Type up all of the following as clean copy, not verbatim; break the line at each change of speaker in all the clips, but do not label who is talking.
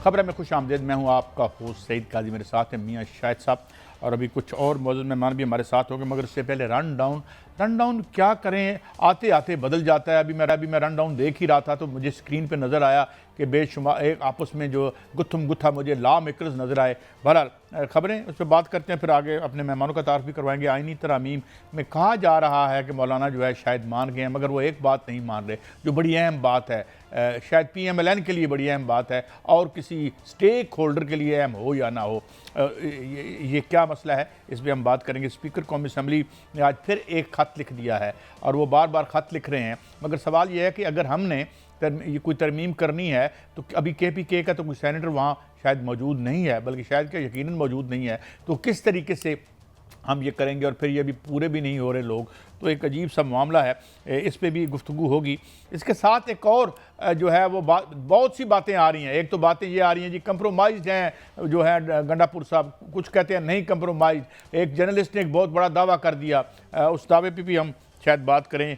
खबर में खुश आमदेद। मैं हूँ आपका होस्ट सईद काजी, मेरे साथ हैं मियाँ शाहिद साहब और अभी कुछ और मौजूद मेहमान भी हमारे साथ होंगे। मगर इससे पहले रन डाउन क्या करें, आते आते बदल जाता है। अभी मैं रन डाउन देख ही रहा था तो मुझे स्क्रीन पे नज़र आया कि बेशुमार एक आपस में जो गुत्थम गुत्था मुझे लॉ मेकर्स नज़र आए। बहरहाल खबरें उस पर बात करते हैं, फिर आगे अपने मेहमानों का तारुफ भी करवाएंगे। आइनी तरमीम में कहा जा रहा है कि मौलाना जो है शायद मान गए हैं, मगर वो एक बात नहीं मान रहे जो बड़ी अहम बात है, शायद PMLN के लिए बड़ी अहम बात है और किसी स्टेक होल्डर के लिए अहम हो या ना हो। ये क्या मसला है, इस पर हम बात करेंगे। स्पीकर कौमी असम्बली ने आज फिर एक ख़त लिख दिया है और वो बार बार ख़त लिख रहे हैं, मगर सवाल ये है कि अगर हमने ये कोई तरमीम करनी है तो अभी KPK का तो कोई सेनेटर वहाँ शायद मौजूद नहीं है, बल्कि शायद क्या यकीनन मौजूद नहीं है, तो किस तरीके से हम ये करेंगे। और फिर ये अभी पूरे भी नहीं हो रहे लोग, तो एक अजीब सा मामला है, इस पे भी गुफ्तगू होगी। इसके साथ एक और जो है वो बहुत सी बातें आ रही हैं। एक तो बातें ये आ रही हैं जी कंप्रोमाइज़ हैं जो है गंडापुर साहब, कुछ कहते हैं नहीं कंप्रोमाइज़। एक जर्नलिस्ट ने एक बहुत बड़ा दावा कर दिया, उस दावे पे भी हम शायद बात करें।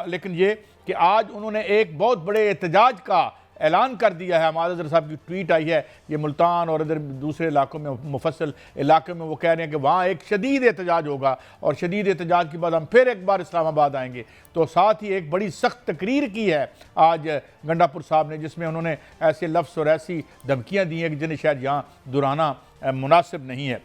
लेकिन ये कि आज उन्होंने एक बहुत बड़े एहतजाज का ऐलान कर दिया है। हमारे साहब की ट्वीट आई है, ये मुल्तान और इधर दूसरे इलाकों में, मुफस्सल इलाके में वो कह रहे हैं कि वहाँ एक शदीद एहतजाज होगा और शदीद एहतजाज के बाद हम फिर एक बार इस्लामाबाद आएंगे। तो साथ ही एक बड़ी सख्त तकरीर की है आज गंडापुर साहब ने, जिसमें उन्होंने ऐसे लफ्ज़ और ऐसी धमकियाँ दी हैं कि जिन्हें शायद यहाँ दोहराना मुनासिब नहीं है।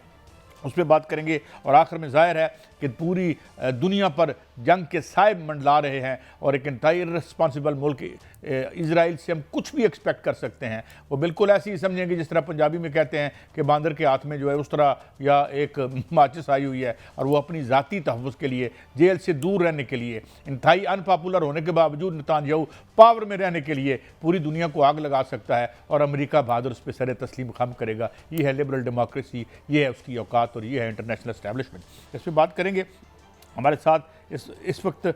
उस पर बात करेंगे। और आखिर में ज़ाहिर है कि पूरी दुनिया पर जंग के साए मंडला रहे हैं और एक इंतहाई रिस्पॉन्सिबल मुल्क इजराइल से हम कुछ भी एक्सपेक्ट कर सकते हैं। वो बिल्कुल ऐसे ही समझेंगे जिस तरह पंजाबी में कहते हैं कि बांदर के हाथ में जो है उस तरह या एक माचिस आई हुई है और वो अपनी ज़ाती तहफ़्फ़ुज़ के लिए, जेल से दूर रहने के लिए, इंतहाई अनपॉपुलर होने के बावजूद नेतन्याहू पावर में रहने के लिए पूरी दुनिया को आग लगा सकता है और अमेरिका बहादुर उस पर सर तस्लीम खम करेगा। ये है लिबरल डेमोक्रेसी, ये है उसकी औकात और ये है इंटरनेशनल एस्टैब्लिशमेंट। इस पर बात करेंगे। हमारे साथ इस वक्त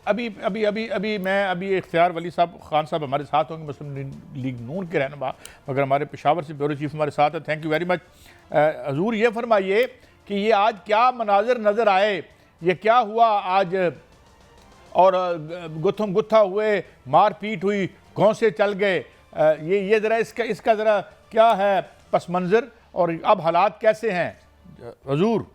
अभी मैं इख्तियार वली साहब खान साहब हमारे साथ होंगे, मुस्लिम लीग नून के रहनुमा, मगर हमारे पेशावर से ब्यूरो चीफ हमारे साथ है। Thank you very much. हजूर ये फरमाइए कि ये आज क्या मनाजर नज़र आए, ये क्या हुआ आज, और गुत्थम गुत्था हुए, मार पीट हुई, गाँव से चल गए, ये ज़रा इसका ज़रा क्या है पस मंज़र और अब हालात कैसे हैं हजूर?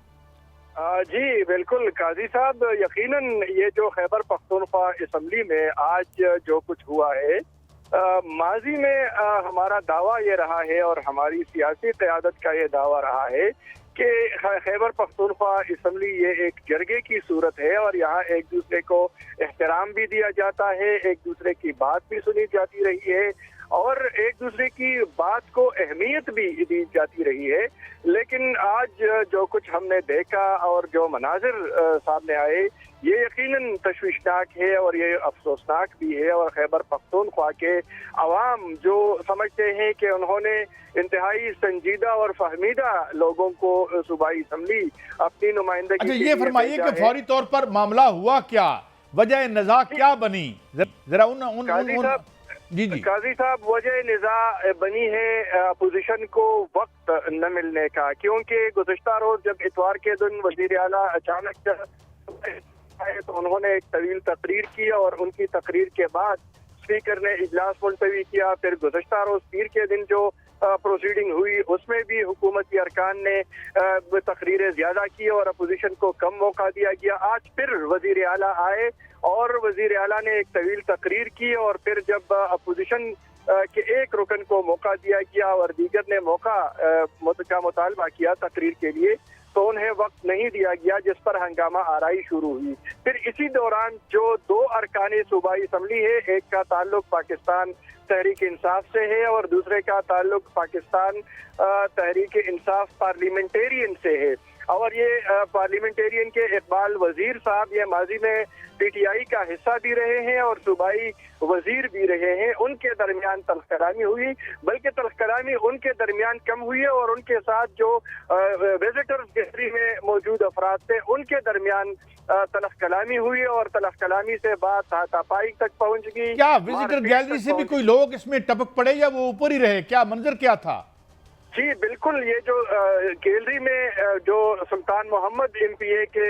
जी बिल्कुल काजी साहब, यकीनन ये जो खैबर पख्तूनख्वा असम्बली में आज जो कुछ हुआ है, माजी में हमारा दावा ये रहा है और हमारी सियासी क़यादत का ये दावा रहा है कि खैबर पख्तूनख्वा असम्बली ये एक जरगे की सूरत है और यहाँ एक दूसरे को एहतराम भी दिया जाता है, एक दूसरे की बात भी सुनी जाती रही है और एक दूसरे की बात को अहमियत भी दी जाती रही है। लेकिन आज जो कुछ हमने देखा और जो मनाजिर सामने आए, ये यकीनन तशवीशनाक है और ये अफसोसनाक भी है। और खैबर पख्तूनख्वा के अवाम जो समझते हैं कि उन्होंने इंतहाई संजीदा और फहमीदा लोगों को सूबाई असम्बली अपनी नुमाइंदगी।
अच्छा ये फरमाइए कि फौरी तौर पर मामला हुआ क्या, वजह निज़ा क्या बनी, जरा उन
जी काजी साहब, वजह निज़ा बनी है अपोजिशन को वक्त न मिलने का, क्योंकि गुज़श्ता रोज जब इतवार के दिन वज़ीर आला अचानक आए तो उन्होंने एक तवील तकरीर की और उनकी तकरीर के बाद स्पीकर ने इजलास मुलतवी किया। फिर गुज़श्ता रोज पीर के दिन जो प्रोसीडिंग हुई उसमें भी हुकूमती अरकान ने तकरीरें ज़्यादा की और अपोजिशन को कम मौका दिया गया। आज फिर वज़ीर आला आए और वज़ीर आला ने एक तवील तकरीर की और फिर जब अपोजिशन के एक रुकन को मौका दिया गया और दीगर ने मौका का मुतालबा किया तकरीर के लिए, तो उन्हें वक्त नहीं दिया गया, जिस पर हंगामा आराई शुरू हुई। फिर इसी दौरान जो दो अरकानी सूबाई असम्बली है, एक का ताल्लुक पाकिस्तान तहरीक इंसाफ से है और दूसरे का ताल्लुक पाकिस्तान तहरीक इंसाफ पार्लियामेंटेरियन से है। और ये पार्लियामेंटेरियन के इकबाल वजीर साहब ये माजी में PTI का हिस्सा भी रहे हैं और सूबाई वजीर भी रहे हैं। उनके दरमियान तल्ख कलामी हुई, बल्कि तल्ख कलामी उनके दरमियान कम हुई है और उनके साथ जो विजिटर्स गैलरी में मौजूद अफराद थे उनके दरमियान तल्ख कलामी हुई और तल्ख कलामी से बात हाथापाई तक पहुंच गई।
क्या विजिटर गैलरी से भी कोई लोग इसमें टपक पड़े या वो ऊपर ही रहे, क्या मंजर क्या था?
जी बिल्कुल, ये जो गैलरी में जो सुल्तान मोहम्मद MPA के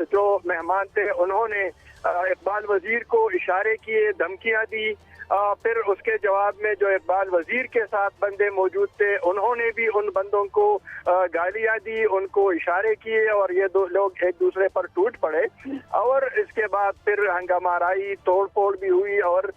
जो मेहमान थे उन्होंने इकबाल वजीर को इशारे किए, धमकियां दी फिर उसके जवाब में जो इकबाल वजीर के साथ बंदे मौजूद थे उन्होंने भी उन बंदों को गालियां दी, उनको इशारे किए और ये दो लोग एक दूसरे पर टूट पड़े और इसके बाद फिर हंगामाराई, तोड़ फोड़ भी हुई और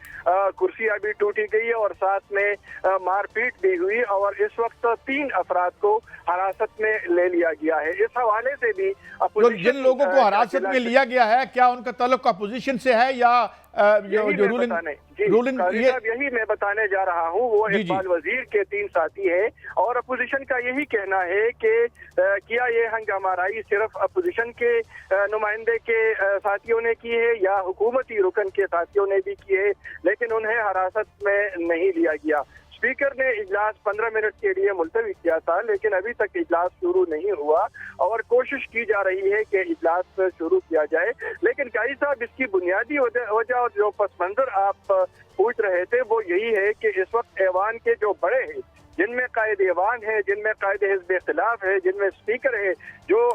कुर्सियां भी टूटी गई और साथ में मारपीट भी हुई और इस वक्त 3 अफराद को हिरासत में ले लिया गया है। इस हवाले से भी
तो जिन लोगों को हिरासत में लिया गया है क्या उनका ताल्लुक अपोजिशन से है या जो रूलिंग
यही मैं बताने जा रहा हूँ। वो इकबाल वजीर के 3 साथी हैं और अपोजिशन का यही कहना है कि क्या ये हंगामाराई सिर्फ अपोजिशन के नुमाइंदे के साथियों ने की है या हुकूमती रुकन के साथियों ने भी की है, लेकिन उन्हें हिरासत में नहीं लिया गया। स्पीकर ने इजलास 15 मिनट के लिए मुलतवी किया था, लेकिन अभी तक इजलास शुरू नहीं हुआ और कोशिश की जा रही है कि इजलास शुरू किया जाए। लेकिन कारी साहब, इसकी बुनियादी वजह और जो पस मंजर आप पूछ रहे थे वो यही है कि इस वक्त ऐवान के जो बड़े हैं, जिनमें कायद ऐवान है, जिनमें कायद हिज़्ब इख्तिलाफ है, जिनमें स्पीकर है, जो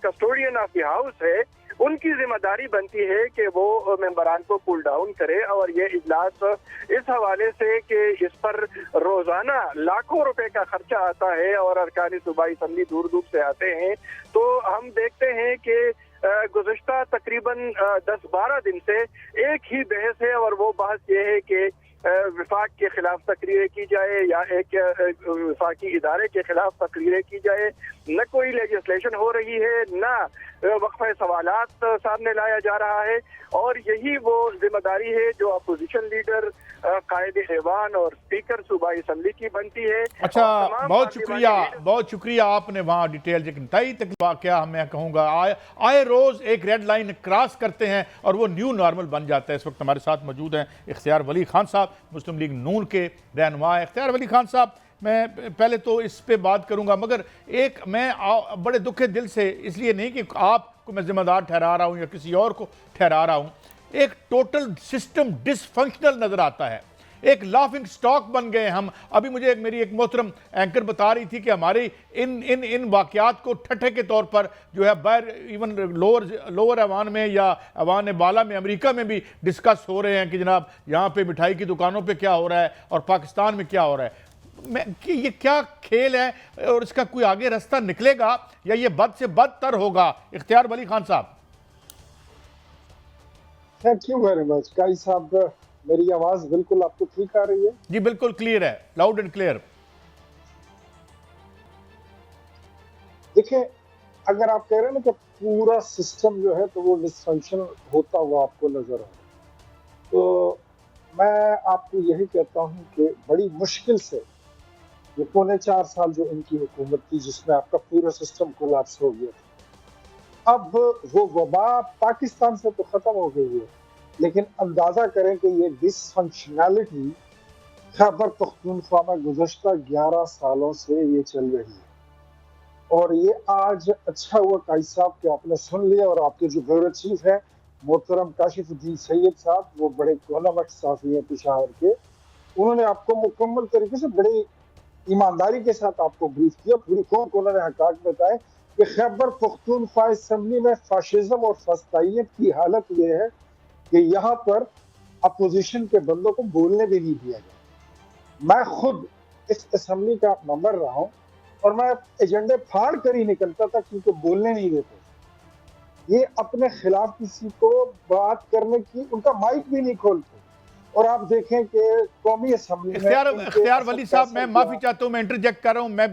कस्टोडियन ऑफ द हाउस है, उनकी जिम्मेदारी बनती है कि वो मेंबरान को कूल डाउन करे और ये इजलास इस हवाले से कि इस पर रोजाना लाखों रुपए का खर्चा आता है और अरकानी सूबाई असम्बली दूर दूर से आते हैं, तो हम देखते हैं कि गुज़श्ता तकरीबन 10-12 दिन से एक ही बहस है और वो बहस ये है कि विफाक के खिलाफ तकरीरें की जाए या एक विफाकी इदारे के खिलाफ तकरीरें की जाए। न कोई लेजिस्लेशन हो रही है, न वक्फे सवालात सामने लाया जा रहा है और यही वो जिम्मेदारी है जो अपोजिशन लीडर, कायदे ऐवान और स्पीकर सूबाई असम्बली की बनती है।
अच्छा, बहुत शुक्रिया आपने वहाँ डिटेल तक वाकया मैं कहूँगा आए रोज़ एक रेड लाइन क्रॉस करते हैं और वो न्यू नॉर्मल बन जाता है। इस वक्त हमारे साथ मौजूद हैं इख्तियार वली खान साहब, मुस्लिम लीग नून के रहनुमा। इख्तियार वली खान साहब, मैं पहले तो इस पे बात करूंगा, मगर एक मैं बड़े दुखे दिल से, इसलिए नहीं कि आपको मैं जिम्मेदार ठहरा रहा हूं या किसी और को ठहरा रहा हूं, एक टोटल सिस्टम डिसफंक्शनल नजर आता है। एक लाफिंग स्टॉक बन गए हम। अभी मुझे मेरी एक मोहतरम एंकर बता रही थी कि हमारे इन वाकयात को ठट्ठे के तौर पर जो है बाहर इवन लोअर अवान में या अवान बाला में अमेरिका में भी डिस्कस हो रहे हैं कि जनाब यहाँ पे मिठाई की दुकानों पे क्या हो रहा है और पाकिस्तान में क्या हो रहा है। कि ये क्या खेल है और इसका कोई आगे रास्ता निकलेगा या ये बद से बदतर होगा? इख्तियार वली खान साहब।
Thank you very much. काई साहब, मेरी आवाज बिल्कुल आपको ठीक आ रही है?
जी बिल्कुल क्लियर है, लाउड एंड क्लियर।
देखिए, अगर आप कह रहे हैं ना कि पूरा सिस्टम जो है तो वो डिसफंक्शन होता हुआ आपको नजर आ रहा है, तो मैं आपको यही कहता हूं कि बड़ी मुश्किल से ये 4.25 साल जो इनकी हुकूमत थी जिसमें आपका पूरा सिस्टम कोलैप्स हो गया था, अब वो वबा पाकिस्तान से तो खत्म हो गई है, लेकिन अंदाजा करें कि ये डिसफंक्शनैलिटी खैबर पख्तूनख्वा में गुज़श्ता 11 सालों से ये चल रही है। और ये आज अच्छा हुआ काई साहब कि आपने सुन लिया और आपके जो ब्यूरो चीफ है मोहतरम काशिफुद्दीन सैयद साहब, वो बड़े कोलमट साफी हैं पेशावर के, उन्होंने आपको मुकम्मल तरीके से बड़ी ईमानदारी के साथ आपको ब्रीफ किया, पूरी कौन उन्होंने हकाक बताए कि खैबर पख्तूनख्वा असम्बली में फाशिज्म और फस्तायत की हालत ये है कि यहाँ पर अपोजिशन के बंदों को बोलने भी नहीं दिया गया। मैं खुद इस असम्बली का मेंबर रहा हूँ और मैं एजेंडे फाड़ कर ही निकलता था क्योंकि बोलने नहीं देते। ये अपने खिलाफ किसी को बात करने की उनका माइक भी नहीं खोलते। और आप देखें कि कौमी असम्बली
इख्तियार वली साहब, मैं माफी चाहता हूं, मैं इंटरजेक्ट कर रहा हूं, मैं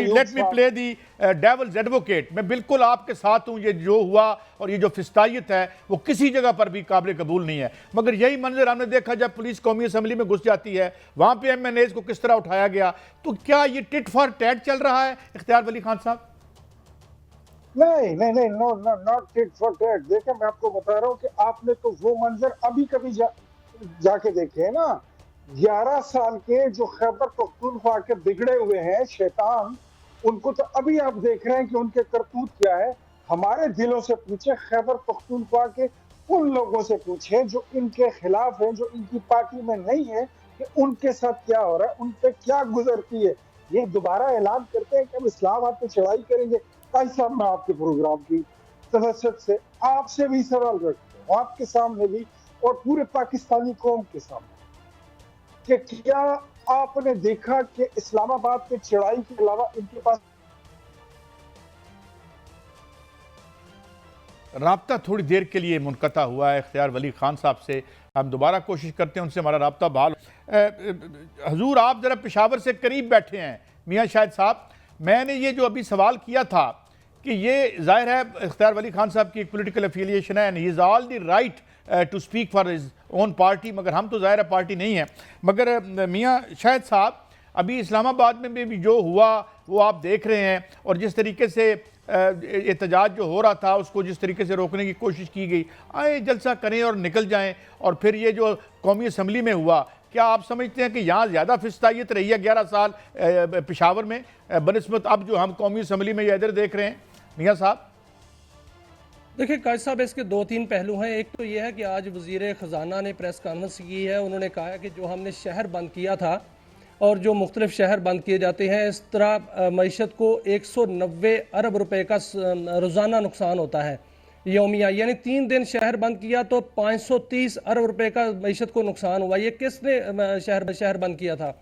let me play the devil's advocate. मैं बिल्कुल आपके साथ हूं, ये जो हुआ और ये जो फिस्तायत है वो किसी जगह पर भी काबिल कबूल नहीं है। मगर यही मंजर हमने देखा जब पुलिस कौमी असम्बली में घुस जाती है, वहां पे MNAs को किस तरह उठाया गया। तो क्या ये टिट फॉर टैट चल रहा है इख्तियार वली खान साहब?
नहीं, no, not tit for tat. देखिए, मैं आपको बता रहा हूँ कि आपने तो वो मंजर अभी कभी जाके देखे है ना, 11 साल के जो खैबर पख्तूनख्वा के बिगड़े हुए हैं शैतान, उनको तो अभी आप देख रहे हैं कि उनके करतूत क्या है। हमारे दिलों से पूछे, खैबर पख्तूनख्वा के उन लोगों से पूछे जो इनके खिलाफ हैं, जो इनकी पार्टी में नहीं है, कि उनके साथ क्या हो रहा है, उन पे क्या गुजरती है। ये दोबारा ऐलान करते हैं कि हम इस्लामाबाद पे चढ़ाई करेंगे। भाई साहब, मैं आपके प्रोग्राम की तवज्जुह से आपसे भी सवाल रखता हूँ, आपके सामने भी और पूरे पाकिस्तानी कौम के सामने, कि क्या आपने देखा कि इस्लामाबाद के चढ़ाई के अलावा इनके पास
राब्ता थोड़ी देर के लिए मुनक़ता हुआ है इख्तियार वली खान साहब से। हम दोबारा कोशिश करते हैं उनसे हमारा राब्ता बहाल। हजूर, आप ज़रा पेशावर से करीब बैठे हैं मियाँ शाहिद साहब। मैंने ये जो अभी सवाल किया था कि ये ज़ाहिर है इख्तियार वली खान साहब की एक पोलिटिकल एफिलिएशन है and he is all the right to speak for his own party, मगर हम तो ज़ाहिर है पार्टी नहीं है। मगर मियाँ शाहिद साहब, अभी इस्लामाबाद में भी जो हुआ वो आप देख रहे हैं, और जिस तरीके से एहतजाज जो हो रहा था उसको जिस तरीके से रोकने की कोशिश की गई, आए जलसा करें और निकल जाएं। और फिर ये जो कौमी असम्बली में हुआ, क्या आप समझते हैं कि यहाँ ज़्यादा फिस्तायत रही है 11 साल पेशावर में बनस्बत अब जो हम कौमी असम्बली में ये इधर देख रहे हैं? मियाँ साहब
देखिए कायद साहब, इसके 2-3 पहलू हैं। एक तो यह है कि आज वज़ीर ख़जाना ने प्रेस कॉन्फ्रेंस की है। उन्होंने कहा है कि जो हमने शहर बंद किया था और जो मुख्तलिफ शहर बंद किए जाते हैं, इस तरह मईशत को 190 अरब रुपए का रोज़ाना नुकसान होता है यौमिया, यानी 3 दिन शहर बंद किया तो 530 अरब रुपए का मईशत को नुकसान हुआ। ये किसने शहर बंद किया था?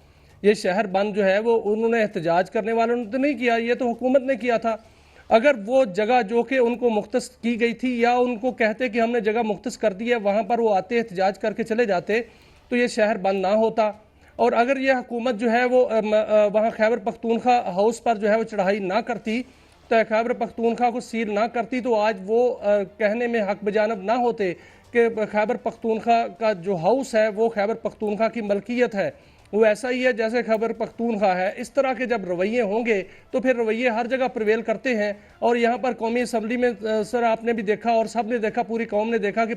ये शहर बंद जो है वो उन्होंने एहतजाज करने वालों ने तो नहीं किया, ये तो हुकूमत ने किया था। अगर वो जगह जो कि उनको मुख्तस की गई थी, या उनको कहते कि हमने जगह मुख्तस कर दी है, वहाँ पर वो आते एहतजाज करके चले जाते तो ये शहर बंद ना होता। और अगर ये हुकूमत जो है वो वहाँ खैबर पख्तूनख्वा हाउस पर जो है वो चढ़ाई ना करती, तो खैबर पख्तूनख्वा को सील ना करती, तो आज वो कहने में हक बजानब ना होते कि खैबर पख्तूनख्वा का जो हाउस है वो खैबर पख्तूनख्वा की मलकियत है। वो ऐसा ही है जैसे खैबर पख्तूनख्वा है। इस तरह के जब रवैये होंगे तो फिर रवैये हर जगह प्रिवेल करते हैं। और यहाँ पर कौमी असम्बली में सर आपने भी देखा और सब ने देखा, पूरी कौम ने देखा कि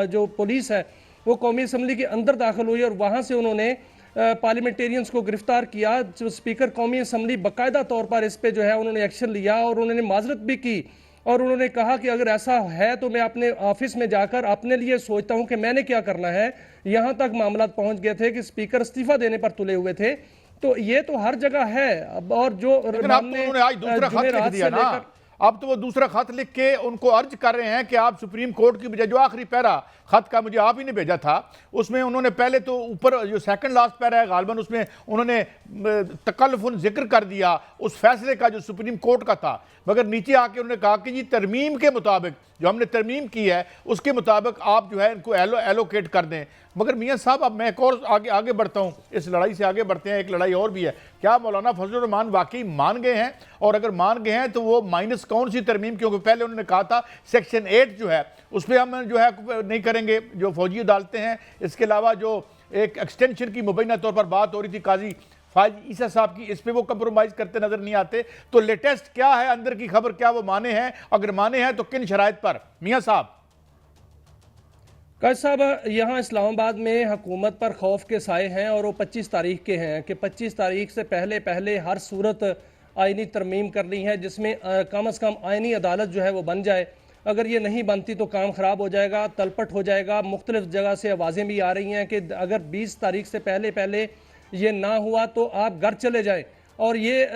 जो पुलिस है वो कौमी असम्बली के अंदर दाखिल हुई और वहाँ से उन्होंने पार्लियामेंटेरियंस को गिरफ्तार किया। जो स्पीकर कौमी असम्बली बाकायदा तौर पर इस पे जो है उन्होंने एक्शन लिया और उन्होंने माजरत भी की और उन्होंने कहा कि अगर ऐसा है तो मैं अपने ऑफिस में जाकर अपने लिए सोचता हूं कि मैंने क्या करना है। यहां तक मामला पहुंच गए थे कि स्पीकर इस्तीफा देने पर तुले हुए थे। तो ये तो हर जगह है। और जो
उन्होंने आज दूसरा खत लिख दिया ना, अब तो वो दूसरा खत लिख के उनको अर्ज कर रहे हैं कि आप सुप्रीम कोर्ट की बजाय, जो आखिरी पैरा खत का मुझे आप ही ने भेजा था, उसमें उन्होंने पहले तो ऊपर जो सेकंड लास्ट पैरा है गालबन, उसमें उन्होंने तकल्लुफ़न जिक्र कर दिया उस फैसले का जो सुप्रीम कोर्ट का था, मगर नीचे आके उन्होंने कहा कि जी तरमीम के मुताबिक, जो हमने तरमीम की है उसके मुताबिक आप जो है इनको एलोकेट कर दें। मगर मियाँ साहब, अब मैं एक और आगे बढ़ता हूँ, इस लड़ाई से आगे बढ़ते हैं। एक लड़ाई और भी है। क्या मौलाना फजलुर रहमान वाकई मान गए हैं? और अगर मान गए हैं तो वो माइनस कौन सी तरमीम? क्योंकि पहले उन्होंने कहा था सेक्शन 8 जो है उस पर हम जो है नहीं करेंगे, जो फौजी अदालतें हैं। इसके अलावा जो एक एक्सटेंशन की मुबैना तौर पर बात हो रही थी काजी फाज ईसा साहब की, इस पे वो कंप्रोमाइज करते नजर नहीं आते। तो लेटेस्ट क्या है, अंदर की खबर क्या वो माने हैं? अगर माने हैं तो किन शराइत पर? मियाँ साहब
कायद साहब, यहाँ इस्लामाबाद में हुकूमत पर खौफ के साए हैं और वो 25 तारीख के हैं कि 25 तारीख से पहले हर सूरत आइनी तरमीम करनी है, जिसमें कम अज़ कम आइनी अदालत जो है वो बन जाए। अगर ये नहीं बनती तो काम ख़राब हो जाएगा, तलपट हो जाएगा। मुख्तलिफ जगह से आवाज़ें भी आ रही हैं कि अगर 20 तारीख से पहले ये ना हुआ तो आप घर चले जाएं। और ये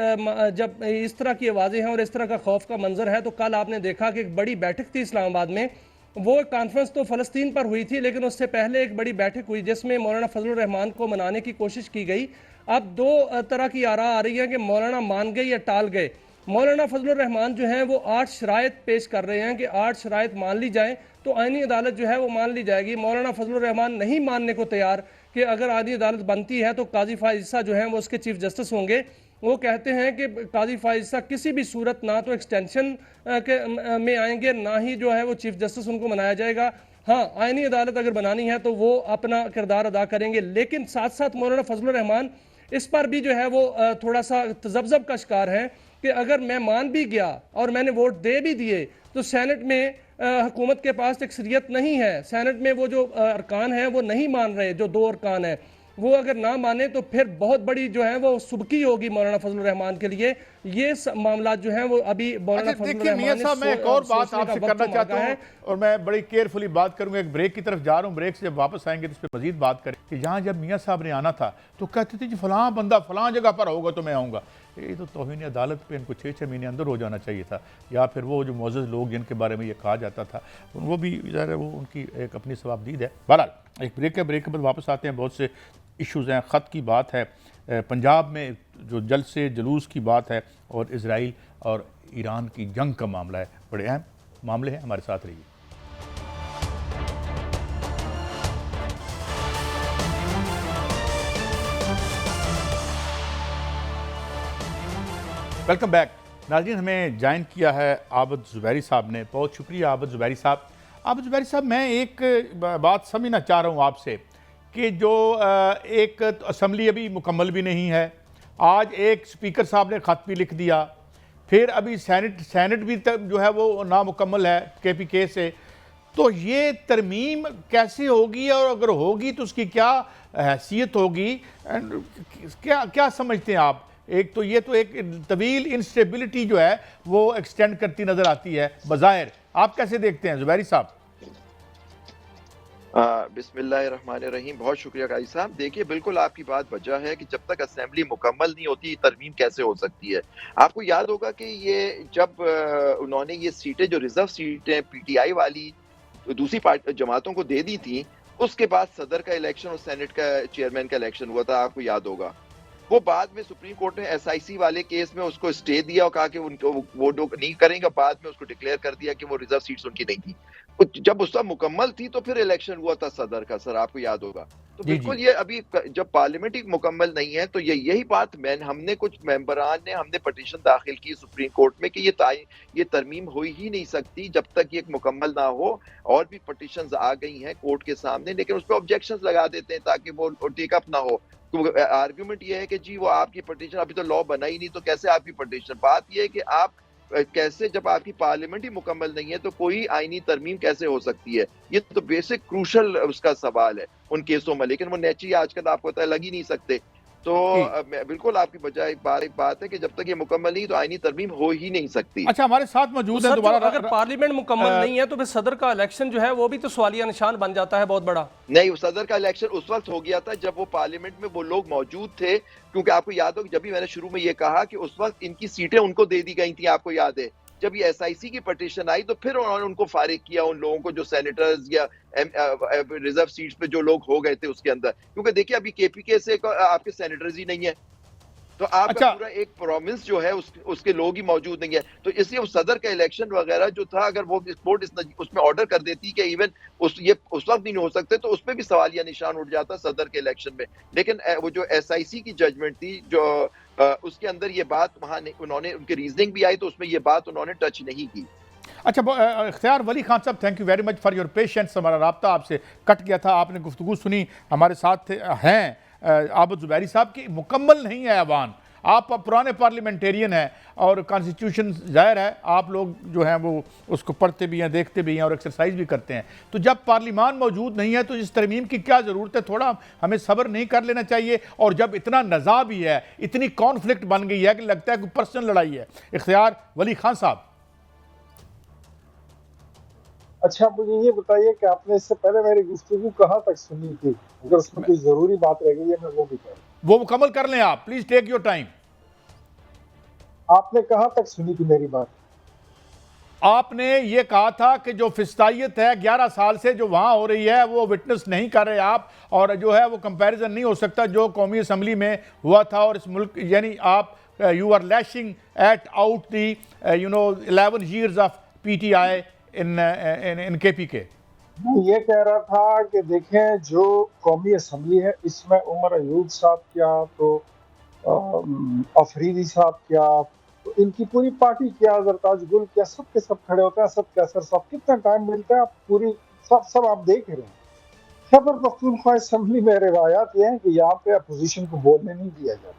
जब इस तरह की आवाज़ें हैं और इस तरह का खौफ का मंजर है, तो कल आपने देखा कि एक बड़ी बैठक थी इस्लामाबाद में। वो कॉन्फ्रेंस तो फ़लस्तीन पर हुई थी, लेकिन उससे पहले एक बड़ी बैठक हुई जिसमें मौलाना फजलुर रहमान को मनाने की कोशिश की गई। अब दो तरह की आरा आ रही है कि मौलाना मान गए या टाल गए। मौलाना फजलुर रहमान जो है वो 8 शराइत पेश कर रहे हैं कि 8 शराइत मान ली जाएं तो आइनी अदालत जो है वो मान ली जाएगी। मौलाना फजलुर रहमान नहीं मानने को तैयार कि अगर आइनी अदालत बनती है तो काजी फाइज ईसा जो है वो उसके चीफ जस्टिस होंगे। वो कहते हैं कि काजी फाइज ईसा किसी भी सूरत ना तो एक्सटेंशन में आएंगे, ना ही जो है वो चीफ जस्टिस उनको बनाया जाएगा। हाँ, आइनी अदालत अगर बनानी है तो वो अपना किरदार अदा करेंगे। लेकिन साथ साथ मौलाना फजलुर रहमान इस पर भी जो है वो थोड़ा सा तजब्जब का शिकार है कि अगर मैं मान भी गया और मैंने वोट दे भी दिए तो सेनेट में हुकूमत के पास अक्सरियत नहीं है। सेनेट में वो जो अरकान है वो नहीं मान रहे, जो 2 अरकान है वो अगर ना माने तो फिर बहुत बड़ी जो है वो सुबकी होगी मौलाना फजलुर रहमान के लिए। ये मामला जो है वो अभी मौलाना फजलुर रहमान
साहब, मैं एक और बात आपसे करना चाहता हूँ और मैं बड़ी केयरफुली बात करूंगा। एक ब्रेक की तरफ जा रहा हूँ, ब्रेक से जब वापस आएंगे तो इस पर मजीद बात करें कि यहाँ जब मियाँ साहब ने आना था तो कहते थे जी फलां बंदा फलां जगह पर होगा तो मैं आऊँगा। ये तो तौहीन अदालत पे इनको 6-6 महीने अंदर हो जाना चाहिए था, या फिर वो जो मुअज़्ज़ज़ लोग जिनके बारे में ये कहा जाता था वो भी ज़ाहिर है वो उनकी एक अपनी सवाबदीद है। बहरहाल एक ब्रेक है, ब्रेक के बाद वापस आते हैं। बहुत से इश्यूज़ हैं, ख़त की बात है, पंजाब में जो जलसे जुलूस की बात है, और इजराइल और ईरान की जंग का मामला है। बड़े अहम मामले हैं, हमारे साथ रहिए। वेलकम बैक नाज़रीन। हमें ज्वाइन किया है आबिद ज़ुबैरी साहब ने, बहुत शुक्रिया आबिद ज़ुबैरी साहब। आबिद ज़ुबैरी साहब, मैं एक बात समझना चाह रहा हूँ आपसे कि जो एक असम्बली अभी मुकम्मल भी नहीं है, आज एक स्पीकर साहब ने ख़त भी लिख दिया, फिर अभी सेनेट भी जो है वो नामुकम्मल है KPK से, तो ये तरमीम कैसे होगी और अगर होगी तो उसकी क्या हैसियत होगी? क्या क्या समझते हैं आप? एक तो ये तो एक तवील इंस्टेबिलिटी जो है वो एक्सटेंड करती नजर आती है बज़ाहिर, आप कैसे देखते हैं ज़ुबैरी साहब?
बिस्मिल्लाहिर्रहमानिर्रहीम। बहुत शुक्रिया काजी साहब। देखिए, बिल्कुल आपकी बात वजह है कि जब तक असेंबली मुकम्मल नहीं होती तरमीम कैसे हो सकती है। आपको याद होगा कि ये जब उन्होंने ये सीटें जो रिजर्व सीटें PTI वाली दूसरी पार्टी जमातों को दे दी थी, उसके बाद सदर का इलेक्शन और सेनेट का चेयरमैन का इलेक्शन हुआ था, आपको याद होगा। वो बाद में सुप्रीम कोर्ट ने SIC वाले केस में उसको स्टे दिया और कहा कि उनको वो नहीं करेंगे, बाद में उसको डिक्लेयर कर दिया कि वो रिजर्व सीट्स उनकी नहीं थी। जब उसका मुकम्मल थी तो फिर इलेक्शन हुआ था सदर का, सर आपको याद होगा। तो बिल्कुल ये अभी जब पार्लियामेंट ही मुकम्मल नहीं है तो यही बात हमने कुछ मेंबरान ने हमने पटिशन दाखिल की सुप्रीम कोर्ट में कि ये तरमीम हो ही नहीं सकती जब तक ये मुकम्मल ना हो। और भी पटिशंस आ गई हैं कोर्ट के सामने, लेकिन उस पर ऑब्जेक्शंस लगा देते हैं ताकि वो टेकअप ना हो। तो आर्ग्यूमेंट ये है कि जी वो आपकी पटिशन, अभी तो लॉ बना ही नहीं तो कैसे आपकी पटिशन। बात ये है कि आप कैसे, जब आपकी पार्लियामेंट ही मुकम्मल नहीं है तो कोई आईनी तरमीम कैसे हो सकती है? ये तो बेसिक क्रूशल उसका सवाल है उन केसों में, लेकिन वो नेचुरली आजकल आपको पता है लग ही नहीं सकते। तो बिल्कुल आपकी बजाय एक बात है कि जब तक ये मुकम्मल नहीं तो आईनी तरमीम हो ही नहीं सकती।
अच्छा, हमारे साथ मौजूद है दोबारा।
अगर पार्लियामेंट मुकम्मल नहीं है तो फिर सदर का इलेक्शन जो है वो भी तो सवालिया निशान बन जाता है बहुत बड़ा।
नहीं, सदर का इलेक्शन उस वक्त हो गया था जब वो पार्लियामेंट में वो लोग मौजूद थे, क्योंकि आपको याद हो जब भी मैंने शुरू में ये कहा कि उस वक्त इनकी सीटें उनको दे दी गई थी, आपको याद है। जब ये SIC की पटिशन आई तो फिर उन्होंने उनको फारिग किया, उन लोगों को जो सेनेटर्स या रिजर्व सीट्स पे जो लोग हो गए थे उसके अंदर, क्योंकि देखिए अभी KPK से आपके सेनेटर्स ही नहीं है, तो आपका पूरा एक प्रॉमिस जो है उसके लोग ही मौजूद नहीं है। तो इसलिए सदर का इलेक्शन वगैरह जो था, अगर वो कोर्ट उसमें ऑर्डर कर देती कि इवन उस वक्त नहीं हो सकते तो उसमें भी सवालिया निशान उठ जाता सदर के इलेक्शन में। लेकिन वो जो SIC की जजमेंट थी जो उसके अंदर ये बात वहां उन्होंने उनकी रीजनिंग भी आई तो उसमें ये बात उन्होंने टच नहीं की।
अच्छा, इख्तियार वली खान साहब, thank you very much for your patience. हमारा राब्ता आपसे कट गया था, आपने गुफ्तगू सुनी। हमारे साथ हैं आबिद ज़ुबैरी साहब की मुकम्मल नहीं है अवान, आप पुराने पार्लियामेंटेरियन हैं और कॉन्स्टिट्यूशन ज़ाहिर है आप लोग जो हैं वो उसको पढ़ते भी हैं, देखते भी हैं और एक्सरसाइज भी करते हैं। तो जब पार्लियामान मौजूद नहीं है तो इस तरमीम की क्या ज़रूरत है? थोड़ा हमें सब्र नहीं कर लेना चाहिए? और जब इतना नज़ा भी है, इतनी कॉन्फ्लिक्ट बन गई है कि लगता है कि पर्सनल लड़ाई है। इख्तियार वली खान साहब।
अच्छा, मुझे ये बताइए कि आपने इससे पहले मेरी गुफ्तगू कहाँ तक सुनी थी? अगर उसमें कोई जरूरी बात रह गई है मैं वो भी करूँ।
वो मुकम्मल कर लें आप, प्लीज टेक योर टाइम।
आपने कहाँ तक सुनी थी मेरी बात?
आपने ये कहा था कि जो फिस्तायत है 11 साल से जो वहां हो रही है वो विटनेस नहीं कर रहे आप, और जो है वो कंपैरिजन नहीं हो सकता जो कौमी असम्बली में हुआ था और इस मुल्क, यानी आप you are lashing at out the 11 years of PTI in KPK।
मैं ये कह रहा था कि देखें जो कौमी असम्बली है इसमें उमर अयूब साहब क्या, तो अफरीदी साहब क्या, तो इनकी पूरी पार्टी क्या, जरताज गुल क्या, सब के सब खड़े होते हैं। सब कैसर साहब, कितना टाइम मिलता है? आप पूरी सब आप देख रहे हैं। खैबर पख्तूनख्वा असम्बली में रिवायात ये है कि यहाँ पे अपोजिशन को बोलने नहीं दिया जाता।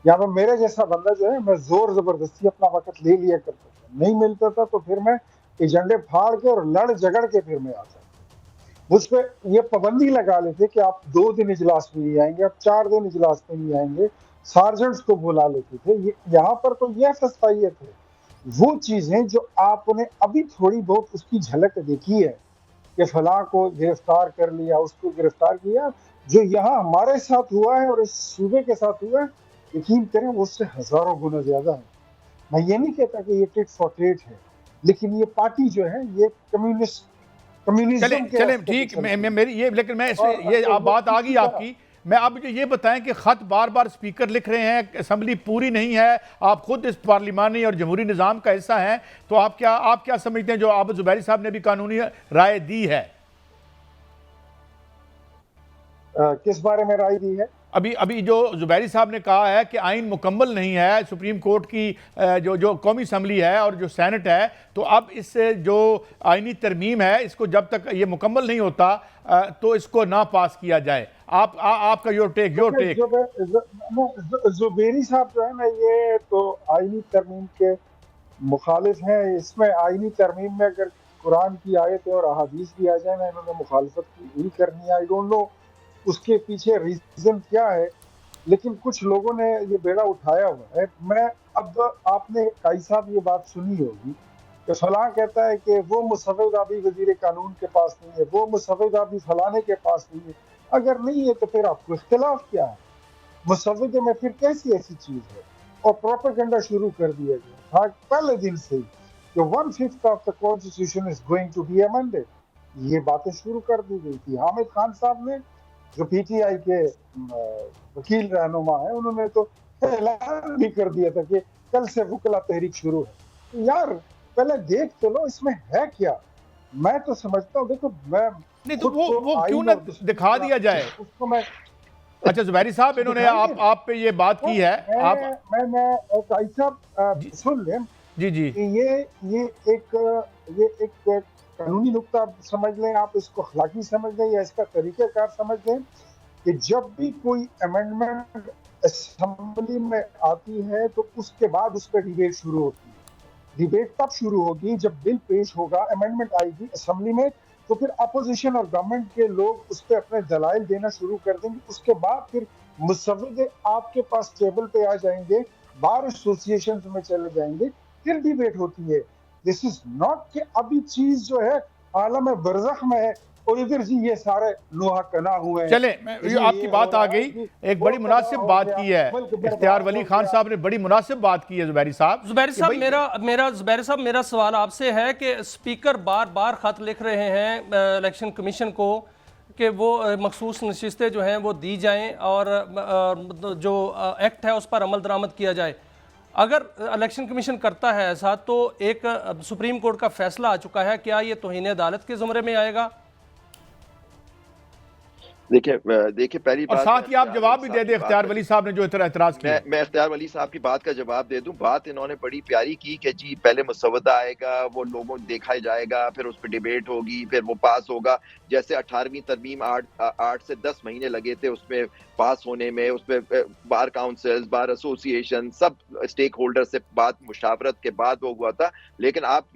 यहाँ पे मेरे जैसा बंदा जो है, मैं जोर जबरदस्ती अपना वक्त ले लिया करता था, नहीं मिलता था तो फिर मैं एजेंडे फाड़ के और लड़ झगड़ के फिर मैं आता। उस पर ये पाबंदी लगा लेते कि आप 2 दिन इजलास में नहीं आएंगे, आप 4 दिन इजलास में नहीं आएंगे, सार्जेंट्स को बुला लेते थे। यहाँ पर तो यह फस्तायत है। वो चीजें जो आपने अभी थोड़ी बहुत उसकी झलक देखी है कि फलां को गिरफ्तार कर लिया, उसको गिरफ्तार किया, जो यहाँ हमारे साथ हुआ है और इस सूबे के साथ हुआ है, यकीन करें वो उससे हजारों गुना ज्यादा है। मैं ये नहीं कहता कि ये टिट फॉर टेट है, लेकिन ये पार्टी जो है ये कम्युनिज्म
चले ठीक, मेरी ये, लेकिन मैं इसमें ये आप बात आ गई आपकी, मैं आप मुझे ये बताएं कि ख़त बार बार स्पीकर लिख रहे हैं, असम्बली पूरी नहीं है, आप खुद इस पार्लिमानी और जमहूरी निज़ाम का हिस्सा हैं, तो आप क्या समझते हैं जो आबिद ज़ुबैरी साहब ने भी कानूनी राय दी है?
किस बारे में राय दी है?
अभी जो ज़ुबैरी साहब ने कहा है कि आइन मुकम्मल नहीं है, सुप्रीम कोर्ट की जो कौमी असम्बली है और जो सेनेट है, तो अब इस जो आइनी तरमीम है इसको जब तक ये मुकम्मल नहीं होता तो इसको ना पास किया जाए। आपका योर टेक।
ज़ुबैरी साहब जो है ना, ये तो आइनी तरमीम के मुखालिफ हैं। इसमें आइनी तरमीम में अगर कुरान की आयतें और अहादीस भी आ जाए ना, इन्होंने मुखालफत की करनी है। आई डोंट नो उसके पीछे रीजन क्या है, लेकिन कुछ लोगों ने ये बेड़ा उठाया हुआ है। मैं अब आपने काई साहब ये बात सुनी होगी कि फलां कहता है कि वो मुसव्विदा भी वजीर कानून के पास नहीं है, वो मुसव्विदा भी फलाने के पास नहीं है। अगर नहीं है तो फिर आपको इख्तिलाफ क्या है? मुसव्विदे में फिर कैसी ऐसी चीज है? और प्रोपेगेंडा शुरू कर दिया गया था पहले दिन से ही कि 1/5 of the constitution is going to be amended. ये बातें शुरू कर दी गई थी। हामिद खान साहब ने, जो पीटीआई के वकील रहनुमा है, उन्होंने तो ऐलान भी कर दिया था कि कल से वकला तहरीक शुरू है। तो यार पहले देख तो लो इसमें है क्या। मैं तो समझता हूँ, देखो मैं
नहीं तो वो क्यों ना दिखा दिया जाए
उसको। मैं
अच्छा ज़ुबैरी साहब, इन्होंने आप पे ये बात की है,
मैं काई साहब सुन लें
जी जी,
ये एक कानूनी नुक्ता समझ लें, आप इसको अखलाकी समझ लें या इसका तरीक़ाकार समझ लें कि जब भी कोई अमेंडमेंट असेंबली में आती है तो उसके बाद उस पर डिबेट शुरू होती है। डिबेट तब शुरू होगी जब बिल पेश होगा, अमेंडमेंट आएगी असेंबली में, तो फिर अपोजिशन और गवर्नमेंट के लोग उस पर अपने दलाइल देना शुरू कर देंगे। उसके बाद फिर मुसव्विदे आपके पास टेबल पे आ जाएंगे, बार एसोसिएशन में चले जाएंगे, फिर डिबेट होती है। दिस इज नॉट कि अभी चीज जो है आलम बरज़ख में है और इधर जी ये सारे लोहा कना हुए हैं।
चले आपकी बात आ गई, एक बड़ी मुनासिब बात की है इख्तियार वली खान साहब ने, बड़ी मुनासिब बात की है ज़ुबैरी साहब।
ज़ुबैरी साहब मेरा सवाल आपसे है कि स्पीकर बार बार खत लिख रहे हैं इलेक्शन कमीशन को कि वो मखसूस नशिस्तें जो हैं वो दी जाएं और जो एक्ट है उस पर अमल दरामद किया जाए। अगर इलेक्शन कमीशन करता है ऐसा तो एक सुप्रीम कोर्ट का फैसला आ चुका है, क्या ये तौहीन अदालत के ज़ुमरे में आएगा?
देखिए पहली बात,
और साथ ही आप जवाब भी दे दें इख्तियार वली साहब ने जो एतराज किया।
मैं इख्तियार वली साहब की बात का जवाब दे दूं। बात इन्होंने बड़ी प्यारी की कि जी पहले मुसव्वदा आएगा, वो लोगों देखा जाएगा, फिर उस पर डिबेट होगी, फिर वो पास होगा। जैसे 18वीं तरमीम 8 से 10 महीने लगे थे उसमें पास होने में, उसमें बार काउंसिल्स, बार एसोसिएशन, सब स्टेक होल्डर से बात मुशावरत के बाद वो हुआ था। लेकिन आप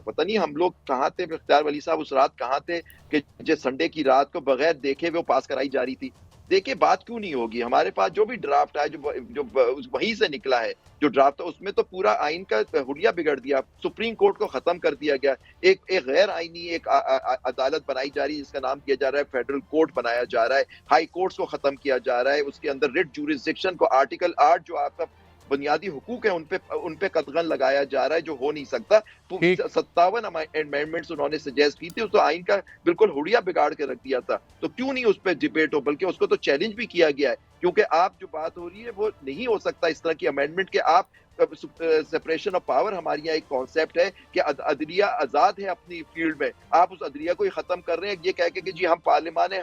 पता नहीं हम लोग कहाँ थे, इख्तियार वली साहब उस रात कहाँ थे कि जिस संडे की रात को बगैर देखे वो पास कराई जा रही थी। देखिए बात क्यों नहीं होगी। हमारे पास जो भी ड्राफ्ट है, जो वहीं से निकला है जो ड्राफ्ट, उसमें तो पूरा आइन का हुलिया बिगड़ दिया, सुप्रीम कोर्ट को खत्म कर दिया गया। एक गैर आइनी एक अदालत बनाई जा रही है जिसका नाम किया जा रहा है फेडरल कोर्ट बनाया जा रहा है, हाई कोर्ट्स को खत्म किया जा रहा है, उसके अंदर रिट ज्यूरिसडिक्शन को आर्टिकल 8 जो आपका बुनियादी हुकूक है उन पे कदगन लगाया जा रहा है, जो हो नहीं सकता। 57 अमेंडमेंट्स उन्होंने सजेस्ट की थी, उस तो आइन का बिल्कुल हुड़िया बिगाड़ के रख दिया था। तो क्यों नहीं उस पर डिबेट हो, बल्कि उसको तो चैलेंज भी किया गया है। क्योंकि आप जो बात हो रही है वो नहीं हो सकता इस तरह की अमेंडमेंट के आप सेपरेशन ऑफ पावर, हमारे यहाँ एक कॉन्सेप्ट है कि अदलिया आजाद है अपनी फील्ड में, आप उस अदलिया को ही खत्म कर रहे हैं ये कह के कि जी हम पार्लियामान है,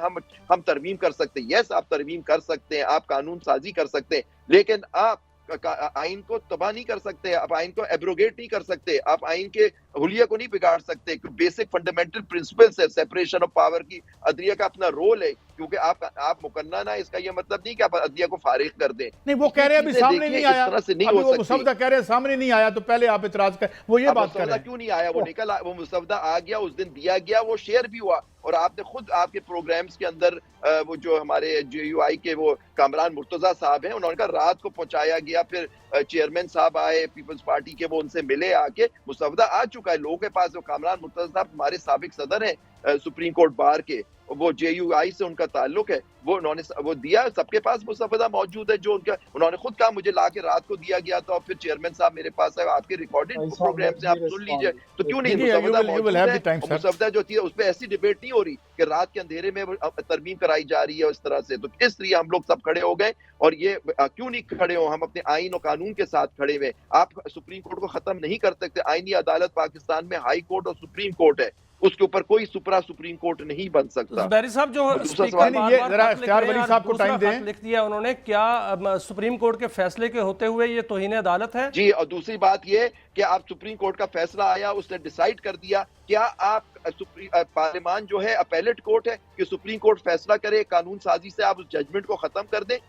हम तरमीम कर सकते हैं। यस, आप तरमीम कर सकते हैं, आप कानून साजी कर सकते हैं, लेकिन आप आइन को तबाह नहीं कर सकते, आप आइन को एब्रोगेट नहीं कर सकते, आप आइन के हुलिया को नहीं बिगाड़ सकते। बेसिक फंडामेंटल प्रिंसिपल्स है सेपरेशन ऑफ पावर की, अदलिया का अपना रोल है। क्योंकि आप मुकन्ना ना, इसका ये मतलब नहीं कि आप अदलिया को फारिग कर दें।
नहीं, वो कह रहे हैं अभी सामने नहीं आया, अभी वो मुसव्वदा कह रहे हैं सामने नहीं आया, तो पहले आप इतराज कर, वो ये बात कर रहे हैं
क्यों नहीं आया? वो निकल, वो मुसव्वदा आ गया, उस दिन दिया गया, वो शेयर भी हुआ। और आपने खुद आपके प्रोग्राम्स के अंदर वो जो हमारे JUI के वो कामरान मुर्तजा साहब हैं, उन्होंने कहा रात को पहुंचाया गया, फिर चेयरमैन साहब आए पीपल्स पार्टी के, वो उनसे मिले, आके मुसव्वदा आ चुका है लोगों के पास। वो कामरान मुर्तजा साहब हमारे साबिक सदर हैं, सुप्रीम कोर्ट बार के, वो JUI से उनका ताल्लुक है, वो उन्होंने वो दिया, सबके पास मुसवदा मौजूद है जो उनका, उन्होंने खुद कहा मुझे लाके रात को दिया गया था और फिर चेयरमैन साहब मेरे पास है, आपके रिकॉर्डेड प्रोग्राम से आप सुन लीजिए, तो क्यों नहीं मुसवदा मौजूद है? मुसवदा जो थी उस पर ऐसी डिबेट नहीं हो रही कि रात के अंधेरे में तरमीम कराई जा रही है इस तरह से। तो इसलिए हम लोग सब खड़े हो गए, और ये क्यों नहीं खड़े हो, हम अपने आइन और कानून के साथ खड़े हुए। आप सुप्रीम कोर्ट को खत्म नहीं कर सकते। आईनी अदालत पाकिस्तान में हाई कोर्ट और सुप्रीम कोर्ट है, उसके ऊपर कोई सुप्रीम कोर्ट नहीं बन सकता।
ज़ुबैरी साहब जो
स्पीकर जरा इख्तियार वली साहब को टाइम दें,
लिख दिया उन्होंने, क्या सुप्रीम कोर्ट के फैसले के होते हुए ये तौहीन अदालत है?
जी, और दूसरी बात ये कि आप सुप्रीम कोर्ट का फैसला आया, उसने डिसाइड कर दिया, क्या आप पार्लियामान जो है अपीलेट कोर्ट है कि सुप्रीम कोर्ट फैसला करे, कानून साजी से आप उस जजमेंट को खत्म कर दें?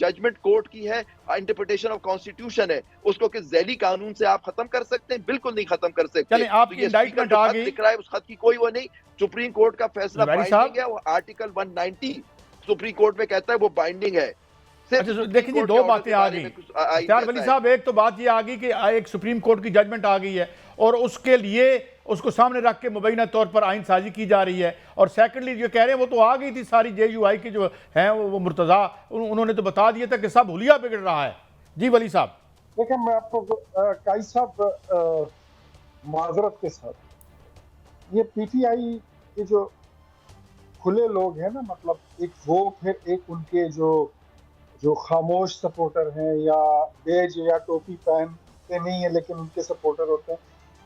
जजमेंट कोर्ट की है, इंटरप्रिटेशन ऑफ कॉन्स्टिट्यूशन है, उसको कि ज़ैली कानून से आप खत्म कर सकते हैं? बिल्कुल नहीं खत्म कर सकते।
चलिए, आपकी इंडाइटमेंट आ गई,
दिख रहा है, उस खत की कोई वो नहीं। सुप्रीम कोर्ट का फैसला बाइंडिंग है, वो आर्टिकल 190 सुप्रीम कोर्ट में कहता है वो बाइंडिंग है।
अच्छा, देखिए जी, दो बातें आ गई इख्तियार वली साहब। एक तो बात ये आ गई कि एक सुप्रीम कोर्ट की जजमेंट आ गई है और उसके लिए उसको सामने रख के मुबैना तौर पर आइन साजी की जा रही है, और सेकंडली जो कह रहे हैं वो तो आ गई थी सारी JUI की जो हैं वो मुर्तज़ा, उन्होंने तो बता दिया था कि सब हुलिया बिगड़ रहा है। जी वली साहब।
देखिए, मैं आपको काई साहब माजरत के साथ, ये PTI के जो खुले लोग हैं ना, मतलब एक वो, फिर एक उनके जो खामोश सपोर्टर हैं या बेज या टोपी पहनते नहीं है लेकिन उनके सपोर्टर होते हैं,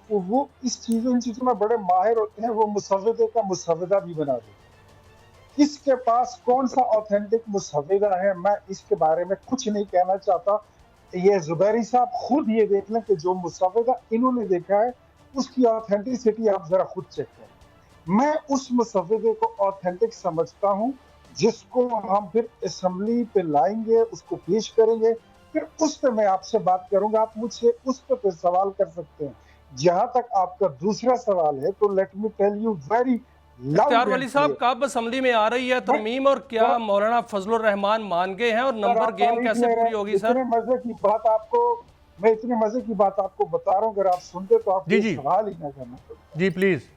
वो इन चीज़ों में बड़े माहिर होते हैं। वो मुसव्विदे का मुसव्विदा भी बना देते हैं। किसके पास कौन सा ऑथेंटिक मुसव्विदा है, मैं इसके बारे में कुछ नहीं कहना चाहता। ये ज़ुबैरी साहब खुद ये देख लें कि जो मुसव्विदा इन्होंने देखा है उसकी ऑथेंटिसिटी आप जरा खुद चेक करें। मैं उस मुसव्विदे को ऑथेंटिक समझता हूँ, जिसको हम फिर असेंबली पे लाएंगे, उसको पेश करेंगे, फिर उस पर मैं आपसे बात करूंगा। आप मुझसे उस पर सवाल कर सकते हैं। जहां तक आपका दूसरा सवाल है, तो let me tell you very
Ikhtiyar Wali साहब, कब असेंबली में आ रही है तरमीम, और क्या मौलाना फजलुर रहमान मान गए हैं, और नंबर गेम कैसे पूरी होगी? सर,
मजे की बात आपको, मैं इतने मजे की बात आपको बता रहा हूँ, अगर आप सुनते तो आप सवाल ही ना करना। जी प्लीज।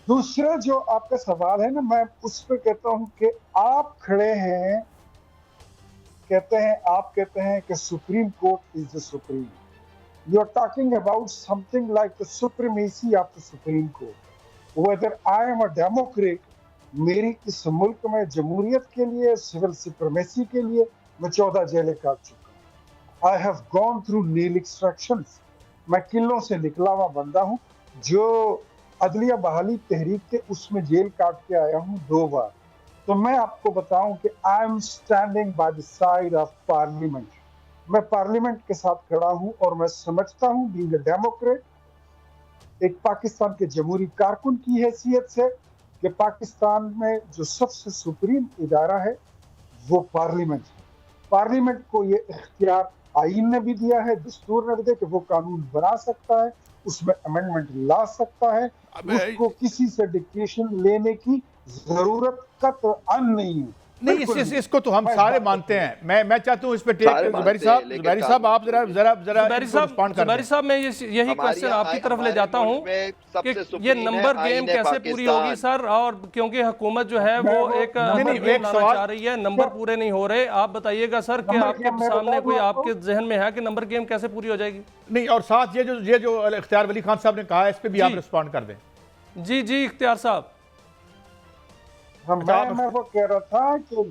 दूसरा जो आपका सवाल है ना, मैं उस पर कहता हूं कि आप खड़े हैं, आप कहते हैं कि supreme court is the supreme. You are talking about something like the supremacy of the supreme court. Whether I am a democrat, मेरी इस मुल्क में जमहूरियत के लिए, सिविल सुप्रीमेसी के लिए मैं 14 जेलें काट चुका हूँ। I have gone through nail extractions. मैं किलों से निकला हुआ बंदा हूँ, जो अदलिया बहाली तहरीक के उसमें जेल काट के आया हूँ 2 बार। तो मैं आपको बताऊं कि I am standing by the side of parliament. मैं पार्लियामेंट के साथ खड़ा हूं, और मैं समझता हूं, बीइंग अ डेमोक्रेट, एक पाकिस्तान के जमहूरी कारकुन की हैसियत से, कि पाकिस्तान में जो सबसे सुप्रीम इदारा है वो पार्लियामेंट है। पार्लियामेंट को ये इख्तियार आईन ने भी दिया है, दस्तूर ने भी दिया कि वो कानून बना सकता है, उसमें अमेंडमेंट ला सकता है, उसको किसी से डिक्टेशन लेने की जरूरत कतई नहीं है।
नहीं, इसको तो हम सारे मानते हैं। मैं चाहता हूं इस पे टेक ज़ुबैरी साहब आप जरा
ज़ुबैरी साहब, मैं यही क्वेश्चन आपकी तरफ ले जाता हूं कि ये नंबर गेम कैसे पूरी होगी सर, और क्योंकि हुकूमत जो है वो एक चाह रही है, नंबर पूरे नहीं हो रहे। आप बताइएगा सर कि आपके सामने कोई आपके जहन में है कि नंबर गेम कैसे पूरी हो जाएगी?
नहीं, और साथ ये जो इख्तियार वली खान साहब ने कहा है, इस पे भी आप रिस्पॉन्ड कर दें।
जी इख्तियार साहब।
मैं वो कह रहा था कि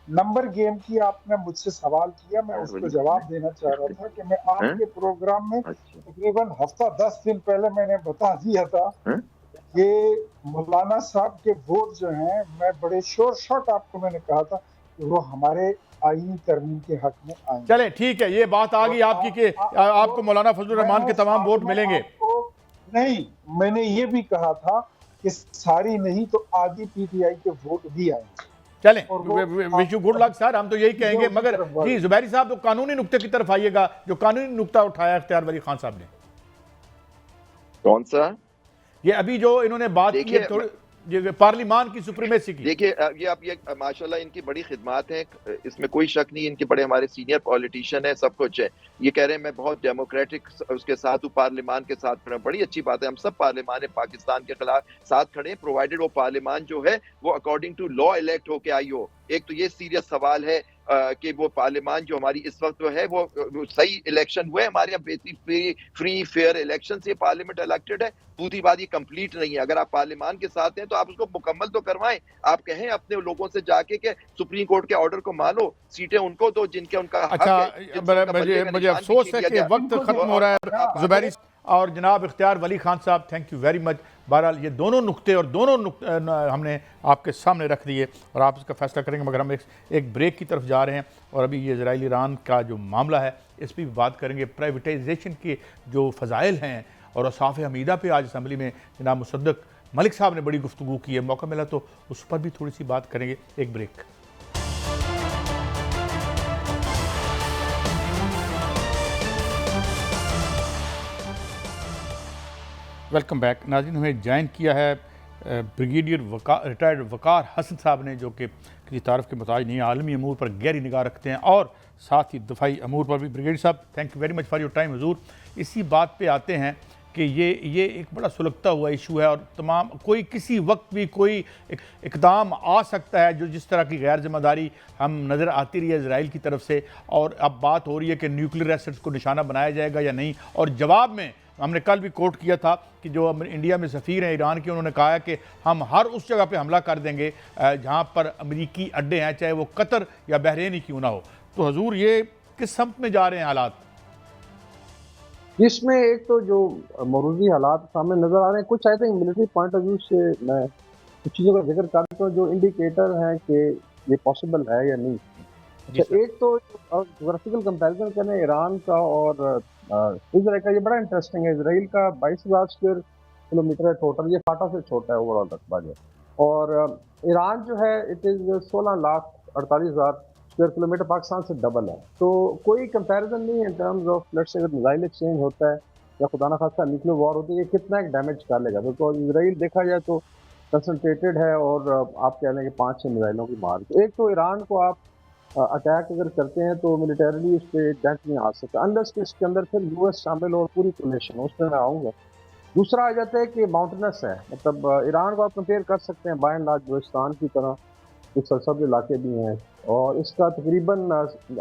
नंबर गेम की आपने मुझसे सवाल किया, मैं उसको जवाब देना चाह रहा था कि मैं आपके प्रोग्राम में तकरीबन हफ्ता 10 दिन पहले मैंने बता दिया था कि मौलाना साहब के वोट जो हैं, मैं बड़े शॉर्ट आपको मैंने कहा था कि वो हमारे आईनी तरमीम के हक में आए।
चले ठीक है, ये बात आ गई आपकी कि आपको मौलाना फजलुर रहमान के तमाम वोट मिलेंगे।
नहीं, मैंने ये भी कहा था कि सारी नहीं तो आधी PTI के वोट भी आएंगे।
चलें, wish you good luck sir, हम तो यही कहेंगे। मगर जी ज़ुबैरी साहब, तो कानूनी नुक्ते की तरफ आइएगा, जो कानूनी नुक्ता उठाया इख्तियार वली खान साहब ने।
कौन सा?
ये अभी जो इन्होंने बात की है, ये पार्लिमान की सुप्रीमेसी की।
देखिए ये माशाल्लाह इनकी बड़ी खिदमत है, इसमें कोई शक नहीं, इनके बड़े हमारे सीनियर पॉलिटिशियन है, सब कुछ है। ये कह रहे हैं मैं बहुत डेमोक्रेटिक उसके साथ हूँ, पार्लिमान के साथ खड़ा हूं। बड़ी अच्छी बात है, हम सब पार्लिमान पाकिस्तान के खिलाफ साथ खड़े हैं, प्रोवाइडेड वो पार्लिमान जो है वो अकॉर्डिंग टू लॉ इलेक्ट होके आई हो। एक तो ये सीरियस सवाल है कि वो पार्लियामान जो हमारी इस वक्त है वो सही इलेक्शन हुए, हमारे यहाँ फ्री फेयर इलेक्शन से पार्लियामेंट इलेक्टेड है। दूसरी बात ये कंप्लीट नहीं है, अगर आप पार्लियामान के साथ हैं तो आप उसको मुकम्मल तो करवाएं। आप कहें अपने लोगों से जाके कि सुप्रीम कोर्ट के ऑर्डर को मानो, सीटें उनको दो जिनके उनका हक
अच्छा,
है।
मुझे अफसोस है कि वक्त खत्म हो रहा है। जुबैरी और जनाब इख्तियार वली खान साहब, थैंक यू वेरी मच। बहरहाल ये दोनों नुक्ते और दोनों हमने आपके सामने रख दिए और आप इसका फैसला करेंगे, मगर हम एक ब्रेक की तरफ जा रहे हैं और अभी ये इजराइल ईरान का जो मामला है इस पर भी बात करेंगे। प्राइवेटाइजेशन के जो फ़ज़ाइल हैं और असाफ़ हमीदा पे आज असम्बली में जनाब मुसद्दक मलिक साहब ने बड़ी गुफ्तगू की है, मौका मिला तो उस पर भी थोड़ी सी बात करेंगे। एक ब्रेक। Welcome back. नाज़रीन, हमें ज्वाइन किया है ब्रिगेडियर रिटायर्ड वकार हसन साहब ने, जो कि किसी तारफ़ के मुताज नहीं, आलमी अमूर पर गहरी निगाह रखते हैं और साथ ही दफ़ाई अमूर पर भी। ब्रिगेडियर साहब, thank you very much for your time. हुजूर, इसी बात पे आते हैं कि ये एक बड़ा सुलगता हुआ इशू है और तमाम कोई किसी वक्त भी कोई इकदाम आ सकता है, जो जिस तरह की गैर जिम्मेदारी हम नज़र आती रही है इसराइल की तरफ से, और अब बात हो रही है कि न्यूक्लियर एसेट्स को निशाना बनाया जाएगा या नहीं। और जवाब में हमने कल भी कोट किया था कि जो इंडिया में सफ़ीर हैं ईरान के, उन्होंने कहा है कि हम हर उस जगह पे हमला कर देंगे जहाँ पर अमरीकी अड्डे हैं, चाहे वो कतर या बहरीन ही क्यों ना हो। तो हुजूर, ये किस सम्त में जा रहे हैं हालात?
इसमें एक तो जो मौजूदी हालात सामने नजर आ रहे हैं, कुछ I think military point of view से मैं कुछ चीज़ों का जिक्र करता हूँ जो इंडिकेटर हैं कि ये पॉसिबल है या नहीं। तो एक तो जोग्राफिकल कंपैरिजन करें ईरान का और इसराइल का, ये बड़ा इंटरेस्टिंग है। इसराइल का 22,000 स्क्वायर किलोमीटर है टोटल, ये फाटा से छोटा है ओवरऑल रकबा जो, और ईरान जो है it is 16,48,000 square kilometre, Pakistan से डबल है। तो कोई कंपैरिजन नहीं in terms of let's say अगर मिसाइल एक्सचेंज होता है या खुदा ना खास्ता न्यूक्लियर वॉर होती है, ये कितना एक डैमेज कर लेगा। बिकॉज इसराइल देखा जाए तो कंसनट्रेटेड है और आप कह लें कि 5-6 मिसाइलों की मार। तो एक तो ईरान को आप अटैक अगर करते हैं तो मिलिटरीली उस पर डेंट नहीं आ सकता, अनलेस कि इसके अंदर फिर यूएस शामिल और पूरी कोलिशन, उस पर मैं आऊँगा। दूसरा आ जाता है कि माउंटेनस है, मतलब ईरान को आप कंपेयर कर सकते हैं बाय एंड लार्ज बलूचिस्तान की तरह, कुछ सरसब्ज इलाके भी हैं, और इसका तकरीबन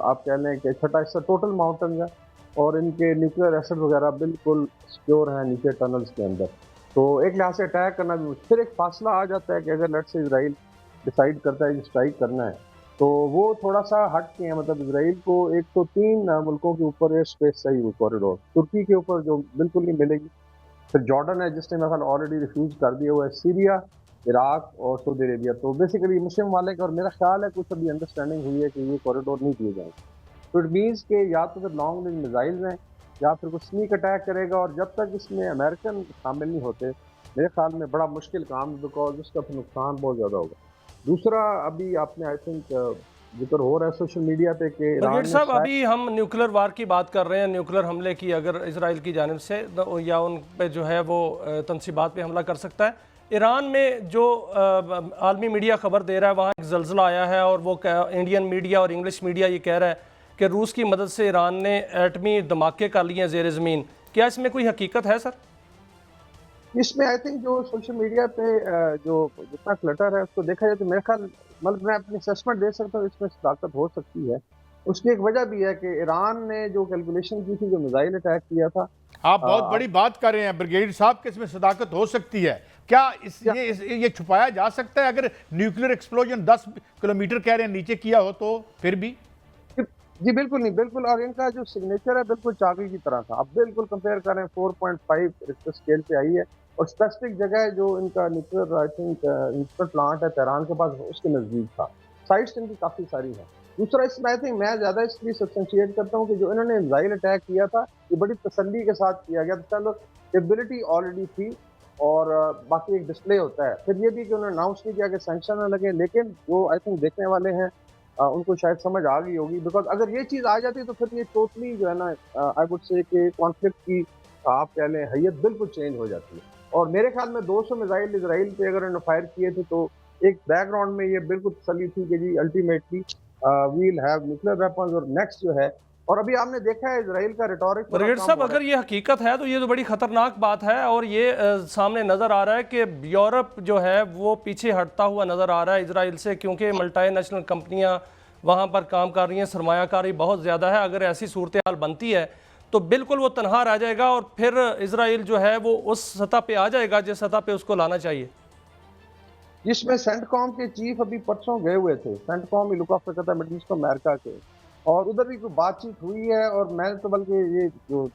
आप कह लें कि छठा हिस्सा टोटल माउंटेन है, और इनके न्यूक्लियर एसिड वगैरह बिल्कुल सिक्योर हैं नीचे टनल्स के अंदर। तो एक लिहाज से अटैक करना भी, फिर एक फासला आ जाता है कि अगर लेट्स से इजराइल डिसाइड करता है कि स्ट्राइक करना है तो वो थोड़ा सा हट के हैं, मतलब इसराइल को एक तो 3 मुल्कों के ऊपर एयर स्पेस चाहिए कॉरिडोर, तुर्की के ऊपर जो बिल्कुल नहीं मिलेगी, फिर जॉर्डन है जिसने मेरा ख्याल ऑलरेडी रिफ्यूज कर दिया हुआ है, सीरिया, इराक और सऊदी अरेबिया। तो बेसिकली मुस्लिम वाले का, और मेरा ख्याल है कुछ अभी अंडरस्टैंडिंग हुई है कि ये कॉरिडोर नहीं दिए जाएंगे। तो इट मीन्स के या तो फिर लॉन्ग रेंज मिसाइल्स हैं या फिर कुछ स्नीक अटैक करेगा, और जब तक इसमें अमेरिकन शामिल नहीं होते मेरे ख्याल में बड़ा मुश्किल काम, बिकॉज उसका फिर नुकसान बहुत ज़्यादा होगा। दूसरा, अभी आपने आई थिंक जिक्र हो रहा है सोशल मीडिया पे कि
ब्रिगेड साहब, अभी हम न्यूक्लियर वार की बात कर रहे हैं, न्यूक्लियर हमले की अगर इसराइल की जानिब से या उन पे जो है वो तनसीबात पे हमला कर सकता है। ईरान में जो आलमी मीडिया खबर दे रहा है, वहाँ एक जल्जला आया है और वो इंडियन मीडिया और इंग्लिश मीडिया ये कह रहा है कि रूस की मदद से ईरान ने एटमी धमाके कर लिए हैं ज़ेर ज़मीन। क्या इसमें कोई हकीकत है सर?
इसमें आई थिंक जो सोशल मीडिया पे जो जितना क्लटर है उसको देखा जाए तो मेरे ख्याल, मतलब मैं अपनी असेसमेंट दे सकता हूँ इसमें ताकत हो सकती है। उसकी एक वजह भी है कि ईरान ने जो कैलकुलेशन की थी, जो मिसाइल अटैक किया था।
आप बहुत बड़ी बात कर रहे हैं ब्रिगेडियर साहब कि इसमें सदाकत हो सकती है। क्या ये छुपाया जा सकता है? अगर न्यूक्लियर एक्सप्लोजन 10 किलोमीटर कह रहे हैं नीचे किया हो तो फिर भी?
जी बिल्कुल नहीं, बिल्कुल। और इनका जो सिग्नेचर है बिल्कुल चाकू की तरह था। आप बिल्कुल कंपेयर करें 4.5 रिक्टर स्केल पे आई है, और स्पेसिफिक जगह है जो इनका nuclear I think nuclear plant है तेहरान के पास, उसके नज़दीक था। साइट्स इनकी काफ़ी सारी हैं। दूसरा, इसमें आई थिंक मैं ज़्यादा इसलिए सब्सटेंशिएट करता हूँ कि जो इन्होंने मिसाइल अटैक किया था ये बड़ी तसल्ली के साथ किया गया था। चलो एबिलिटी ऑलरेडी थी, और बाकी एक डिस्प्ले होता है। फिर ये भी कि उन्होंने अनाउंस नहीं किया कि सैंक्शन न लगे, लेकिन जो आई थिंक देखने वाले हैं उनको शायद समझ आ गई होगी। बिकॉज अगर ये चीज़ आ जाती तो फिर ये टोटली जो है ना, आई वुड से कि कॉन्फ्लिक्ट की आप कह लें हैयत बिल्कुल चेंज हो जाती है। और मेरे ख्याल में 200 मिसाइल इसराइल पे अगर उन्होंने फायर किए थे तो एक बैकग्राउंड में ये बिल्कुल तसल्ली थी कि जी ultimately we'll have nuclear weapons और नेक्स्ट जो है। और अभी आपने देखा है इसराइल का रिटोरिक
ब्रिगेड साहब, अगर ये हकीकत है तो ये तो बड़ी ख़तरनाक बात है, और ये सामने नज़र आ रहा है कि यूरोप जो है वो पीछे हटता हुआ नज़र आ रहा है इसराइल से, क्योंकि मल्टीनेशनल कंपनियां वहाँ पर काम कर रही हैं, सरमायाकारी बहुत ज़्यादा है। अगर ऐसी सूरत हाल बनती है तो बिल्कुल वो तनहा रह जाएगा और फिर इसराइल जो है वो उस सतह पे आ जाएगा जिस सतह पे उसको लाना चाहिए।
जिसमें सेंटकॉम के चीफ अभी परसों गए हुए थे, सेंटकॉम ही लुक आफ्टर करता है मिडिल ईस्ट अमेरिका के, और उधर भी कोई बातचीत हुई है। और मैं तो बल्कि ये जो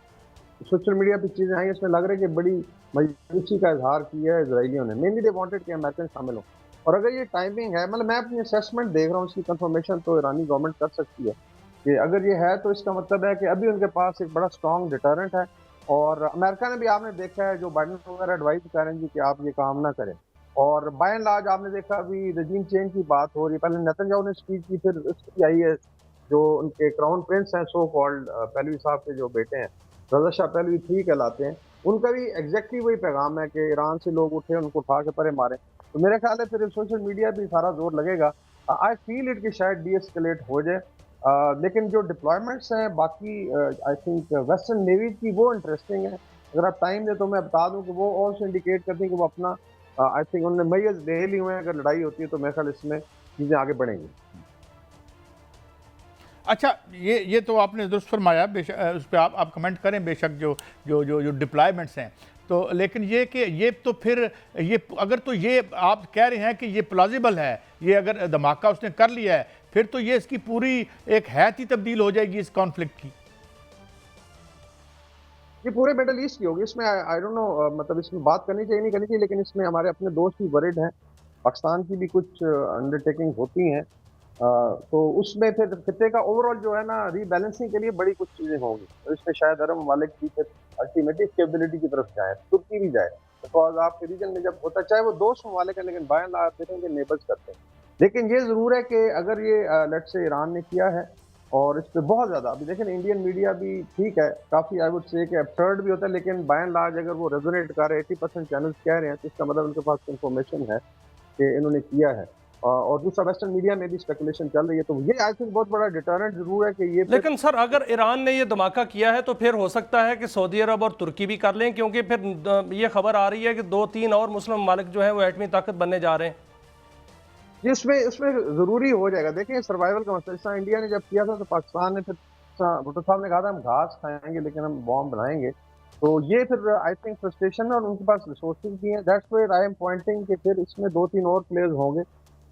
सोशल मीडिया पे चीज़ें आई इसमें लग रहा है कि बड़ी मायूसी का इजहार किया है इसराइलियों ने। मेनली दे वांटेड कि अमेरिकन शामिल हो। और अगर ये टाइमिंग है, मतलब मैं अपनी असेसमेंट देख रहा हूँ, इसकी कंफर्मेशन तो ईरानी गवर्नमेंट कर सकती है कि अगर ये है तो इसका मतलब है कि अभी उनके पास एक बड़ा स्ट्रॉन्ग डिटरेंट है। और अमेरिका ने भी, आपने देखा है, जो बाइडन वगैरह एडवाइस कर रहे हैं कि आप ये काम ना करें। और बाय एंड लार्ज आपने देखा अभी रजीम चेंज की बात हो रही है। पहले नेतन्याहू ने स्पीच की, फिर उसकी आई है जो उनके क्राउन प्रिंस हैं सो कॉल्ड पहलवी साहब के जो बेटे हैं, रजा शाह पहलवी 3 कहलाते हैं, उनका भी एग्जैक्टली वही पैगाम है कि ईरान से लोग उठे उनको उठा के परे मारे। तो मेरे ख्याल है फिर सोशल मीडिया पे सारा जोर लगेगा। आई फील इट कि शायद डीएस्केलेट हो जाए। लेकिन जो डिप्लॉयमेंट्स हैं बाकी आई थिंक वेस्टर्न नेवी की वो इंटरेस्टिंग है। अगर आप टाइम दे तो मैं बता दूं कि वो ऑल्सो इंडिकेट करती हैं कि वो अपना आई थिंक उन्होंने मैयर्स ले ली हुए हैं। अगर लड़ाई होती है तो मेरे ख्याल इसमें चीज़ें आगे बढ़ेंगी।
अच्छा, ये तो आपने दुरुस्त फरमाया, बेशक उस पर आप कमेंट करें, बेशक जो जो जो जो डिप्लॉयमेंट्स हैं तो, लेकिन ये कि ये तो फिर ये अगर तो ये आप कह रहे हैं कि ये प्लॉजिबल है, ये अगर धमाका उसने कर लिया है फिर तो ये इसकी पूरी एक हैत ही तब्दील हो जाएगी इस कॉन्फ्लिक्ट की।
ये पूरे मिडल ईस्ट की होगी। इसमें आई डोंट नो, मतलब इसमें बात करनी चाहिए नहीं करनी चाहिए, लेकिन इसमें हमारे अपने दोस्त भी वरिड हैं, पाकिस्तान की भी कुछ अंडरटेकिंग होती हैं। तो उसमें फिर खिते का ओवरऑल जो है ना रीबैलेंसिंग के लिए बड़ी कुछ चीज़ें होंगी। तो इसमें शायद अरब ममालिक की फिर अल्टीमेटली स्टेबिलिटी की तरफ जाए, तुर्की भी जाए। बिकॉज आपके रीजन में जब होता है, चाहे वो दोस्त ममालिक हैं, लेकिन बाय एंड लार्ज देखेंगे नेबर्स करते हैं। लेकिन ये ज़रूर है कि अगर ये लेट से ईरान ने किया है और इस पर बहुत ज़्यादा, अभी देखें इंडियन मीडिया भी ठीक है, काफ़ी आई वुड से कि एब्सर्ड भी होता है, लेकिन बाय एंड लार्ज अगर वो रेजोनेट कर रहे 80% चैनल्स कह रहे हैं तो इसका मतलब उनके पास इंफॉर्मेशन है कि इन्होंने किया है। और दूसरा वेस्टर्न मीडिया में भी स्पेकुलेशन चल रही है। तो ये आई थिंक बहुत बड़ा डिटरेंट जरूर है कि ये,
लेकिन सर अगर ईरान ने ये धमाका किया है तो फिर हो सकता है कि सऊदी अरब और तुर्की भी कर लें, क्योंकि फिर ये खबर आ रही है कि 2-3 और मुस्लिम ममालिक जो है वो एटमी ताकत बनने जा रहे हैं।
इसमें जरूरी हो जाएगा। देखिए सर्वाइवल का मसला, इंडिया ने जब किया था तो पाकिस्तान ने फिर, भुट्टो साहब ने कहा था हम घास खाएंगे लेकिन हम बॉम्ब बनाएंगे। तो ये फिर आई थिंक फ्रस्ट्रेशन है और उनके पास रिसोर्सेज भी हैं। That's why I am pointing कि फिर इसमें 2-3 और प्लेयर्स होंगे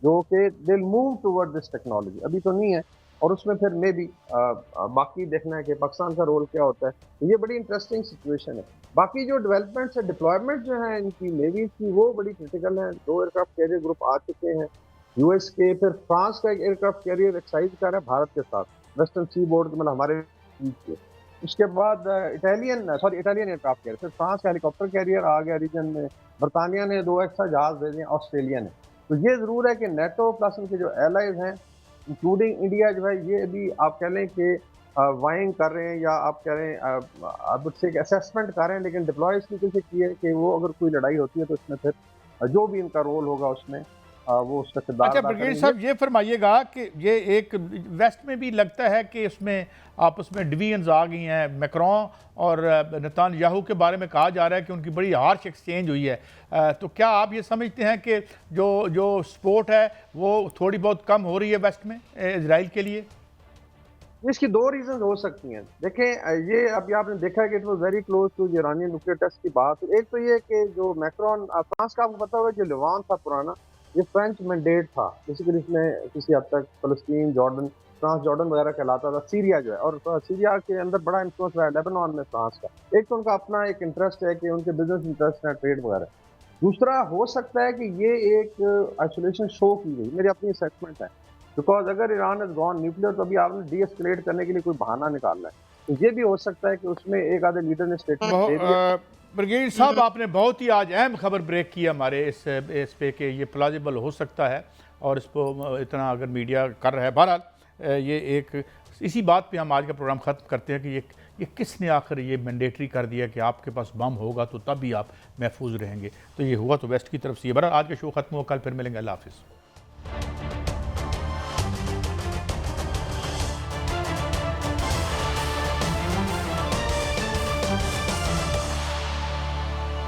जो कि they will move toward this technology. अभी तो नहीं है, और उसमें फिर मे भी बाकी देखना है कि पाकिस्तान का रोल क्या होता है। तो ये बड़ी इंटरेस्टिंग सिचुएशन है। बाकी जो डेवलपमेंट्स है, डिप्लॉयमेंट जो है इनकी नेवी की, वो बड़ी क्रिटिकल है। 2 एयरक्राफ्ट कैरियर ग्रुप आ चुके हैं यूएस के, फिर फ्रांस का एक एयरक्राफ्ट कैरियर एक्साइज कर रहा है भारत के साथ, वेस्टर्न सी बोर्ड मतलब हमारे बीच के। उसके बाद इटालियन एयरक्राफ्ट कैरियर, फिर फ्रांस का हेलीकॉप्टर कैरियर आ गया रीजन में। बरतानिया ने 2 एक्स्ट्रा जहाज भेजे, ऑस्ट्रेलिया ने। तो ये जरूर है कि नेटो प्लस उनके जो एलाइज हैं इंक्लूडिंग इंडिया जो है, ये भी आप कह लें कि वाइंग कर रहे हैं, या आप कह रहे हैं आप उससे एक असेसमेंट कर रहे हैं। लेकिन डिप्लॉय इस तरीके से किए कि वो अगर कोई लड़ाई होती है तो उसमें फिर जो भी इनका रोल होगा उसमें वो उसका किरदार।
अच्छा ब्रिगेड साहब, ये फरमाइएगा कि ये एक वेस्ट में भी लगता है कि उसमें आपस में डिवीजन्स आ गई हैं। मैक्रोन और नेतन्याहू के बारे में कहा जा रहा है कि उनकी बड़ी हार्श एक्सचेंज हुई है। तो क्या आप ये समझते हैं कि जो सपोर्ट है वो थोड़ी बहुत कम हो रही है वेस्ट में इजराइल के लिए?
इसकी 2 रीजन हो सकती हैं। देखें, ये अभी आपने देखा है कि it was very close to ईरानी न्यूक्लियर टेस्ट की बात। एक तो ये कि जो मैक्रोन, फ्रांस का आपको पता होगा जो लिवान था पुराना, ये फ्रेंच मैंडेट था बेसिकली। इसमें किसी हद तक फलस्तीन, जॉर्डन, फ्रांस जॉर्डन वगैरह कहलाता था। सीरिया जो है, और सीरिया के अंदर बड़ा इन्फ्लुएंस रहा है लेबनान में फ्रांस का। एक तो उनका अपना एक इंटरेस्ट है कि उनके बिजनेस इंटरेस्ट है, ट्रेड वगैरह। दूसरा हो सकता है कि ये एक आइसोलेशन शो की गई, मेरी अपनी असेसमेंट है। बिकॉज अगर ईरान इज गॉन न्यूक्लियर तो अभी आपने डीएस्केलेट करने के लिए कोई बहाना निकालना है। तो ये भी हो सकता है कि उसमें एक आधे लीडर ने स्टेटमेंट दे दिया।
ब्रिगेड साहब, आपने बहुत ही आज अहम खबर ब्रेक की हमारे इस पे कि ये प्लाजिबल हो सकता है, और इसको इतना अगर मीडिया कर रहा है। बहरहाल ये एक इसी बात पे हम आज का प्रोग्राम ख़त्म करते हैं कि ये किसने आखिर ये मैंडेटरी कर दिया कि आपके पास बम होगा तो तब भी आप महफूज रहेंगे। तो ये हुआ तो वेस्ट की तरफ से। ये बरा आज का शो खत्म हुआ, कल फिर मिलेंगे। अल्लाह हाफिज़।